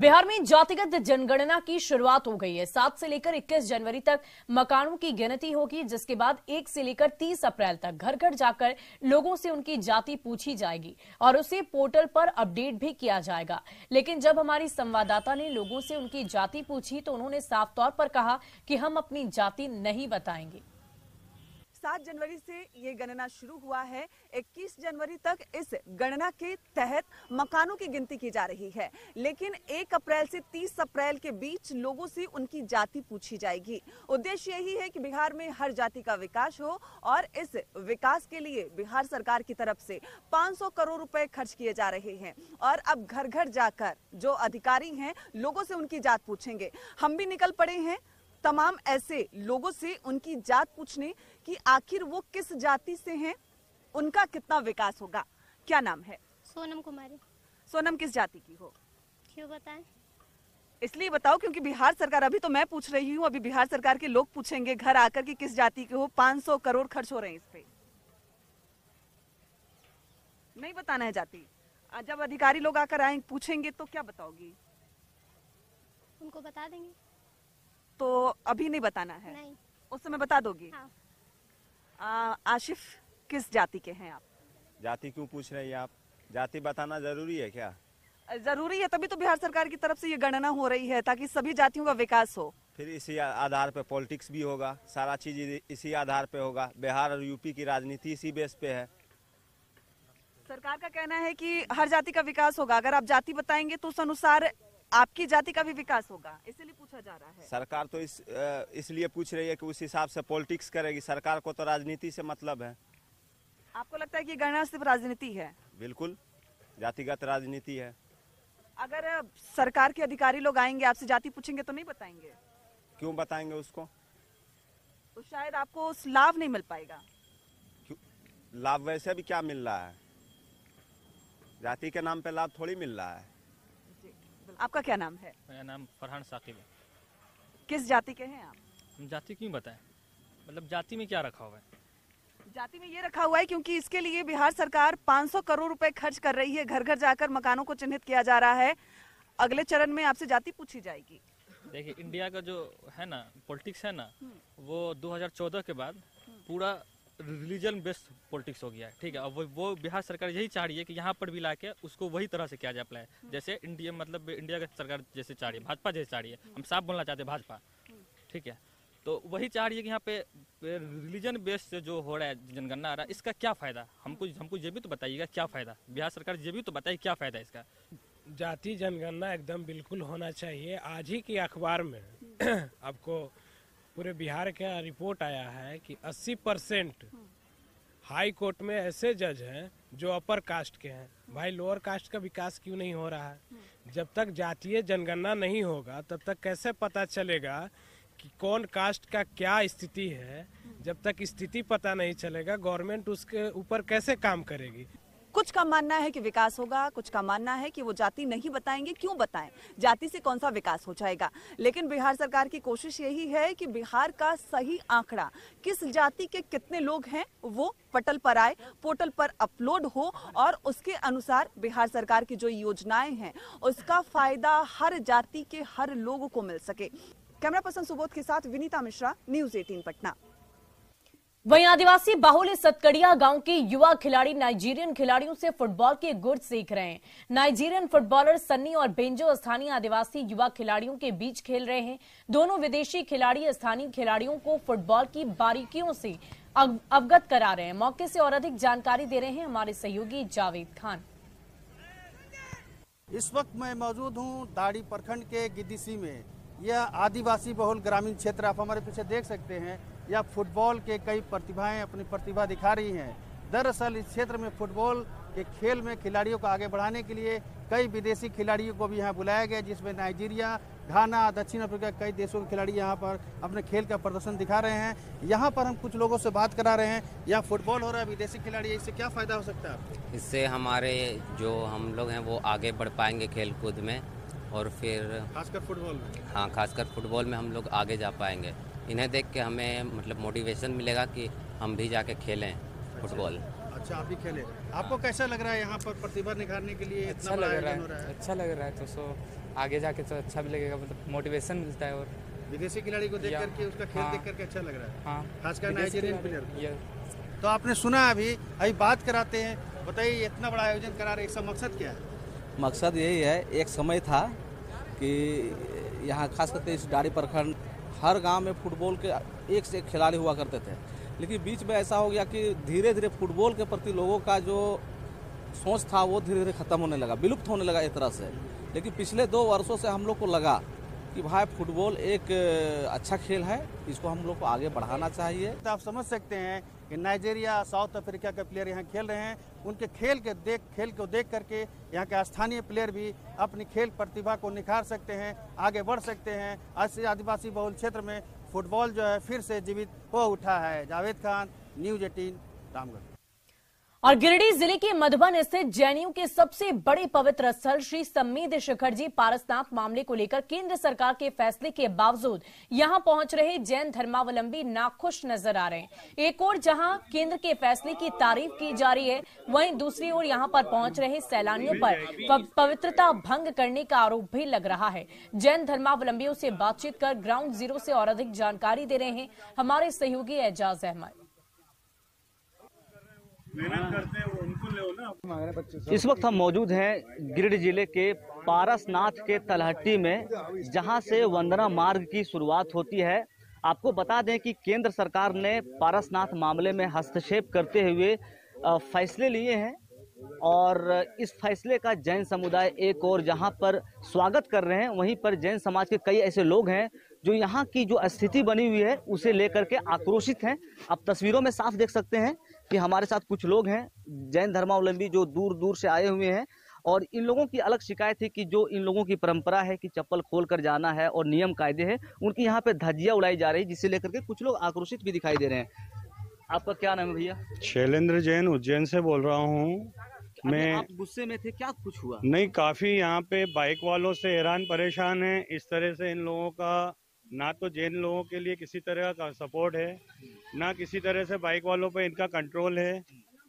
बिहार में जातिगत जनगणना की शुरुआत हो गई है। 7 से लेकर 21 जनवरी तक मकानों की गिनती होगी, जिसके बाद 1 से लेकर 30 अप्रैल तक घर घर जाकर लोगों से उनकी जाति पूछी जाएगी और उसे पोर्टल पर अपडेट भी किया जाएगा। लेकिन जब हमारी संवाददाता ने लोगों से उनकी जाति पूछी तो उन्होंने साफ तौर पर कहा कि हम अपनी जाति नहीं बताएंगे। 7 जनवरी से ये गणना शुरू हुआ है। 21 जनवरी तक इस गणना के तहत मकानों की गिनती की जा रही है, लेकिन 1 अप्रैल से 30 अप्रैल के बीच लोगों से उनकी जाति पूछी जाएगी। उद्देश्य यही है कि बिहार में हर जाति का विकास हो और इस विकास के लिए बिहार सरकार की तरफ से 500 करोड़ रुपए खर्च किए जा रहे हैं और अब घर घर जाकर जो अधिकारी हैं लोगों से उनकी जात पूछेंगे। हम भी निकल पड़े हैं तमाम ऐसे लोगों से उनकी जात पूछने कि आखिर वो किस जाति से हैं, उनका कितना विकास होगा। क्या नाम है? सोनम कुमारी। सोनम, किस जाति की हो? क्यों बताएं? इसलिए बताओ क्योंकि बिहार सरकार, अभी तो मैं पूछ रही हूँ, अभी बिहार सरकार के लोग पूछेंगे घर आकर कि किस जाति के हो। 500 करोड़ खर्च हो रहे हैं इस पे। नहीं बताना है जाति। जब अधिकारी लोग आकर आए पूछेंगे तो क्या बताओगी? उनको बता देंगे। तो अभी नहीं बताना है? नहीं। उस समय बता दोगी? हाँ। आशिफ, किस जाति के हैं आप? जाति क्यों पूछ रही हैं आप? जाति बताना जरूरी है क्या? जरूरी है, तभी तो बिहार सरकार की तरफ से ये गणना हो रही है ताकि सभी जातियों का विकास हो। फिर इसी आधार पे पॉलिटिक्स भी होगा, सारा चीज इसी आधार पे होगा। बिहार और यूपी की राजनीति इसी बेस पे है। सरकार का कहना है कि हर जाति का विकास होगा। अगर आप जाति बताएंगे तो उस अनुसार आपकी जाति का भी विकास होगा, इसलिए पूछा जा रहा है। सरकार तो इसलिए पूछ रही है कि उस हिसाब से पॉलिटिक्स करेगी। सरकार को तो राजनीति से मतलब है। आपको लगता है कि गणना सिर्फ राजनीति है? बिल्कुल, जातिगत राजनीति है। अगर सरकार के अधिकारी लोग आएंगे आपसे जाति पूछेंगे तो नहीं बताएंगे? क्यों बताएंगे उसको? तो शायद आपको उस लाभ नहीं मिल पाएगा। लाभ वैसे भी क्या मिल रहा है? जाति के नाम पे लाभ थोड़ी मिल रहा है। आपका क्या नाम है? मेरा नाम फरहान साकिब है। किस जाति के हैं आप? हम जाति क्यों बताएं? मतलब जाति में क्या रखा हुआ है? जाति में ये रखा हुआ है क्योंकि इसके लिए बिहार सरकार 500 करोड़ रुपए खर्च कर रही है। घर घर जाकर मकानों को चिन्हित किया जा रहा है। अगले चरण में आपसे जाति पूछी जाएगी। देखिए, इंडिया का जो है ना पॉलिटिक्स है ना, वो 2014 के बाद पूरा रिलीजन बेस्ड पॉलिटिक्स हो गया है। ठीक है, अब वो बिहार सरकार यही चाह रही है कि यहाँ पर भी लाके उसको वही तरह से किया जाए अप्लाई, जैसे इंडिया मतलब इंडिया का सरकार जैसे चाह रही है, भाजपा जैसे चाह रही है। हम साफ बोलना चाहते हैं भाजपा, ठीक है। तो वही चाह रही है कि यहाँ पे रिलीजन बेस्ड से जो हो रहा है जनगणना आ रहा है, इसका क्या फायदा? हमको ये भी तो बताइएगा क्या फायदा। बिहार सरकार ये भी तो बताइए क्या फायदा इसका। जाति जनगणना एकदम बिल्कुल होना चाहिए। आज ही के अखबार में आपको पूरे बिहार का रिपोर्ट आया है कि 80% हाई कोर्ट में ऐसे जज हैं जो अपर कास्ट के हैं। भाई, लोअर कास्ट का विकास क्यों नहीं हो रहा है? जब तक जातीय जनगणना नहीं होगा तब तक कैसे पता चलेगा कि कौन कास्ट का क्या स्थिति है? जब तक स्थिति पता नहीं चलेगा गवर्नमेंट उसके ऊपर कैसे काम करेगी? कुछ का मानना है कि विकास होगा, कुछ का मानना है कि वो जाति नहीं बताएंगे। क्यों बताएं? जाति से कौन सा विकास हो जाएगा? लेकिन बिहार सरकार की कोशिश यही है कि बिहार का सही आंकड़ा, किस जाति के कितने लोग हैं, वो पटल पर आए, पोर्टल पर अपलोड हो और उसके अनुसार बिहार सरकार की जो योजनाएं हैं उसका फायदा हर जाति के हर लोगों को मिल सके। कैमरा पर्सन सुबोध के साथ विनीता मिश्रा, न्यूज़ 18 पटना। वहीं आदिवासी बाहुल्य सतकड़िया गांव के युवा खिलाड़ी नाइजीरियन खिलाड़ियों से फुटबॉल के गुर सीख रहे हैं। नाइजीरियन फुटबॉलर सन्नी और बेंजो स्थानीय आदिवासी युवा खिलाड़ियों के बीच खेल रहे हैं। दोनों विदेशी खिलाड़ी स्थानीय खिलाड़ियों को फुटबॉल की बारीकियों से अवगत करा रहे हैं। मौके से और अधिक जानकारी दे रहे हैं हमारे सहयोगी जावेद खान। इस वक्त मैं मौजूद हूँ दाड़ी प्रखंड के गिद्दीसी में। यह आदिवासी बहुल ग्रामीण क्षेत्र, आप हमारे पीछे देख सकते हैं। यह फुटबॉल के कई प्रतिभाएं अपनी प्रतिभा दिखा रही हैं। दरअसल इस क्षेत्र में फुटबॉल के खेल में खिलाड़ियों को आगे बढ़ाने के लिए कई विदेशी खिलाड़ियों को भी यहाँ बुलाया गया, जिसमें नाइजीरिया, घाना, दक्षिण अफ्रीका, कई देशों के खिलाड़ी यहाँ पर अपने खेल का प्रदर्शन दिखा रहे हैं। यहाँ पर हम कुछ लोगों से बात करा रहे हैं। यहाँ फुटबॉल हो रहा है, विदेशी खिलाड़ी, इससे क्या फायदा हो सकता है? इससे हमारे जो हम लोग हैं वो आगे बढ़ पाएंगे खेल कूद में, और फिर खासकर फुटबॉल में। हाँ, खासकर फुटबॉल में हम लोग आगे जा पाएंगे। इन्हें देख के हमें मतलब मोटिवेशन मिलेगा कि हम भी जाके खेलें फुटबॉल। अच्छा, आप भी खेले। आपको कैसा लग रहा है यहाँ पर प्रतिभा निखारने के लिए? अच्छा लग रहा है। अच्छा लग रहा है। तो आगे जाके तो अच्छा भी लगेगा, मतलब मोटिवेशन मिलता है। और विदेशी खिलाड़ी को देख करके, उसका खेल देख करके अच्छा लग रहा है। हाँ, खासकर नाइजीरियन प्लेयर। ये तो आपने सुना अभी बात कराते हैं, बताइए इतना बड़ा आयोजन करा रहे, इसका मकसद क्या है? मकसद यही है, एक समय था कि यहाँ खास करके इस डाड़ी प्रखंड हर गांव में फुटबॉल के एक से एक खिलाड़ी हुआ करते थे, लेकिन बीच में ऐसा हो गया कि धीरे धीरे फुटबॉल के प्रति लोगों का जो सोच था वो धीरे धीरे खत्म होने लगा, विलुप्त होने लगा एक तरह से। लेकिन पिछले 2 वर्षों से हम लोग को लगा कि भाई फुटबॉल एक अच्छा खेल है, इसको हम लोग को आगे बढ़ाना चाहिए। तो आप समझ सकते हैं कि नाइजीरिया, साउथ अफ्रीका के प्लेयर यहाँ खेल रहे हैं, उनके खेल को देख करके यहाँ के स्थानीय प्लेयर भी अपनी खेल प्रतिभा को निखार सकते हैं, आगे बढ़ सकते हैं। आज आदिवासी बहुल क्षेत्र में फुटबॉल जो है फिर से जीवित हो उठा है। जावेद खान, न्यूज़ 18, रामगढ़। और गिरिडीह जिले के मधुबन स्थित जैनियों के सबसे बड़े पवित्र स्थल श्री सम्मेद शिखर जी पारसनाथ मामले को लेकर केंद्र सरकार के फैसले के बावजूद यहां पहुंच रहे जैन धर्मावलंबी नाखुश नजर आ रहे हैं। एक ओर जहां केंद्र के फैसले की तारीफ की जा रही है, वहीं दूसरी ओर यहां पर पहुंच रहे सैलानियों पर पवित्रता भंग करने का आरोप भी लग रहा है। जैन धर्मावलंबियों से बातचीत कर ग्राउंड जीरो से और अधिक जानकारी दे रहे हैं हमारे सहयोगी एजाज अहमद। इस वक्त हम मौजूद हैं गिरिडीह जिले के पारसनाथ के तलहटी में, जहां से वंदना मार्ग की शुरुआत होती है। आपको बता दें कि केंद्र सरकार ने पारसनाथ मामले में हस्तक्षेप करते हुए फैसले लिए हैं और इस फैसले का जैन समुदाय एक और जहां पर स्वागत कर रहे हैं, वहीं पर जैन समाज के कई ऐसे लोग हैं जो यहाँ की जो स्थिति बनी हुई है उसे लेकर के आक्रोशित हैं। आप तस्वीरों में साफ देख सकते हैं कि हमारे साथ कुछ लोग हैं जैन धर्मावलंबी जो दूर दूर से आए हुए हैं, और इन लोगों की अलग शिकायत है कि जो इन लोगों की परंपरा है कि चप्पल खोल कर जाना है और नियम कायदे हैं, उनकी यहाँ पे धज्जियां उड़ाई जा रही है, जिसे लेकर के कुछ लोग आक्रोशित भी दिखाई दे रहे हैं। आपका क्या नाम है भैया? शैलेंद्र जैन, उज्जैन से बोल रहा हूँ मैं। आप गुस्से में थे, क्या कुछ हुआ? नहीं, काफी यहाँ पे बाइक वालों से हैरान परेशान है। इस तरह से इन लोगों का ना तो जैन लोगों के लिए किसी तरह का सपोर्ट है, ना किसी तरह से बाइक वालों पे इनका कंट्रोल है,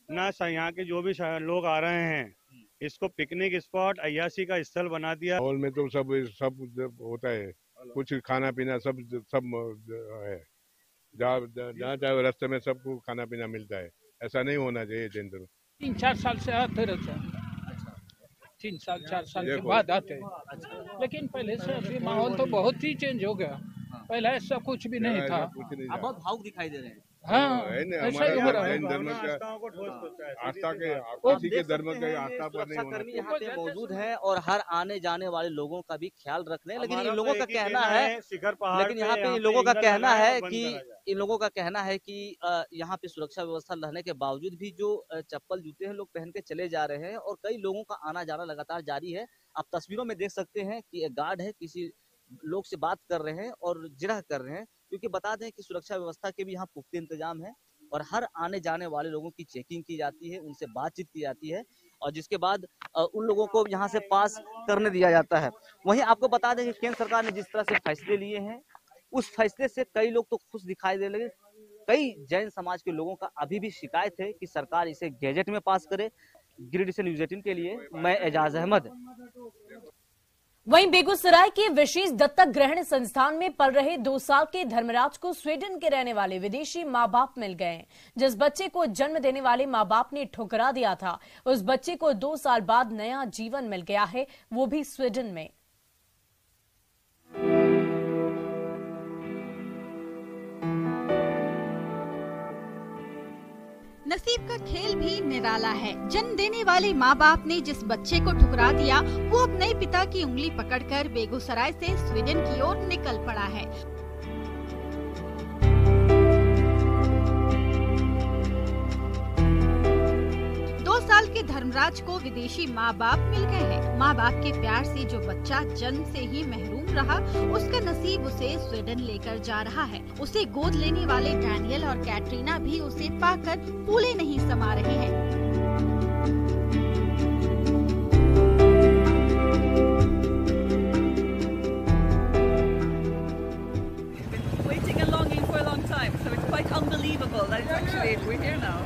ना यहाँ के जो भी लोग आ रहे हैं इसको पिकनिक स्पॉट, अय्यासी का स्थल बना दिया। माहौल में तो सब होता है, कुछ खाना पीना सब है, जहाँ चाहे रास्ते में सबको खाना पीना मिलता है। ऐसा नहीं होना चाहिए जैन धर्म। 3-4 साल से आते रहते हैं, 3-4 साल के बाद आते हैं, लेकिन पहले से अभी माहौल तो बहुत ही चेंज हो गया। पहले ऐसा कुछ भी नहीं था। आप बहुत भावुक दिखाई दे रहे हैं। हाँ, ऐसा ही हो रहा है। धर्म का आस्था के किसी के धर्म के आस्था पर नहीं होना। यहाँ पे मौजूद है और हर आने जाने वाले लोगों का भी ख्याल रख रहे हैं, लेकिन इन लोगों का कहना है, लेकिन यहाँ पे इन लोगों का कहना है कि यहाँ पे सुरक्षा व्यवस्था रहने के बावजूद भी जो चप्पल जूते हैं लोग पहन के चले जा रहे हैं और कई लोगों का आना जाना लगातार जारी है। आप तस्वीरों में देख सकते हैं कि एक गार्ड है, किसी लोग से बात कर रहे हैं और जिरह कर रहे हैं, क्योंकि बता दें कि सुरक्षा व्यवस्था के भी यहाँ पुख्ते इंतजाम है और हर आने जाने वाले लोगों की चेकिंग की जाती है, उनसे बातचीत की जाती है और जिसके बाद उन लोगों को यहाँ से पास करने दिया जाता है। वहीं आपको बता दें कि केंद्र सरकार ने जिस तरह से फैसले लिए हैं उस फैसले से कई लोग तो खुश दिखाई दे लगे। कई जैन समाज के लोगों का अभी भी शिकायत है कि सरकार इसे गैजेट में पास करे। गिरिडीह से न्यूज़ 18 के लिए मैं एजाज अहमद। वहीं बेगूसराय के विशेष दत्तक ग्रहण संस्थान में पल रहे 2 साल के धर्मराज को स्वीडन के रहने वाले विदेशी माँ बाप मिल गए। जिस बच्चे को जन्म देने वाले माँ बाप ने ठुकरा दिया था, उस बच्चे को 2 साल बाद नया जीवन मिल गया है, वो भी स्वीडन में। नसीब का खेल भी निराला है। जन्म देने वाले माँ बाप ने जिस बच्चे को ठुकरा दिया, वो अब नए पिता की उंगली पकड़कर बेगूसराय से स्वीडन की ओर निकल पड़ा है। साल के धर्मराज को विदेशी माँ बाप मिल गए हैं। माँ बाप के प्यार से जो बच्चा जन्म से ही महरूम रहा, उसका नसीब उसे स्वीडन लेकर जा रहा है। उसे गोद लेने वाले डैनियल और कैटरीना भी उसे पाकर फूले नहीं समा रहे हैं। Waiting and longing for a long time, so it's quite unbelievable that it's actually we're here now.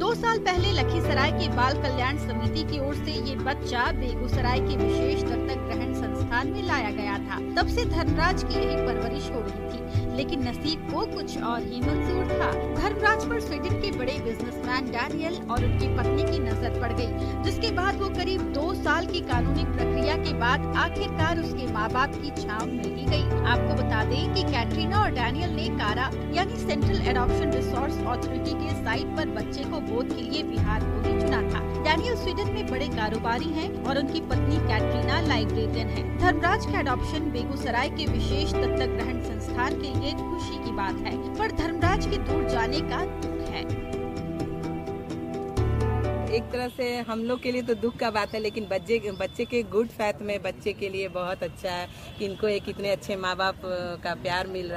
2 साल साल पहले लखीसराय के बाल कल्याण समिति की ओर से ये बच्चा बेगूसराय के विशेष दत्तक ग्रहण संस्थान में लाया गया था। तब से धर्मराज की यही परवरिश हो रही थी, लेकिन नसीब को कुछ और ही मंजूर था। धर्मराज पर स्वीडन के बड़े बिजनेसमैन डैनियल और उनकी पत्नी की नजर पड़ गई, जिसके बाद वो करीब 2 साल की कानूनी प्रक्रिया के बाद आखिरकार उसके माँ बाप की छांव मिल ही गई। आपको बता दें कि कैटरीना और डैनियल ने कारा यानी सेंट्रल एडॉप्शन रिसोर्स अथॉरिटी के साइट पर बच्चे को गोद के लिए बिहार को ही चुना था। डैनियल स्वीडन में बड़े कारोबारी हैं और उनकी पत्नी कैटरीना लाइब्रेरियन है। धर्मराज का एडॉप्शन बेगूसराय के विशेष दत्तक ग्रहण संस्थान के लिए खुशी की बात है, पर धर्मराज के दूर जाने का दुख है। एक तरह से हम लोग के लिए तो दुख का बात है, लेकिन बच्चे के गुड फैथ में बच्चे के लिए बहुत अच्छा है कि इनको एक इतने अच्छे माँ बाप का प्यार मिल रहा है।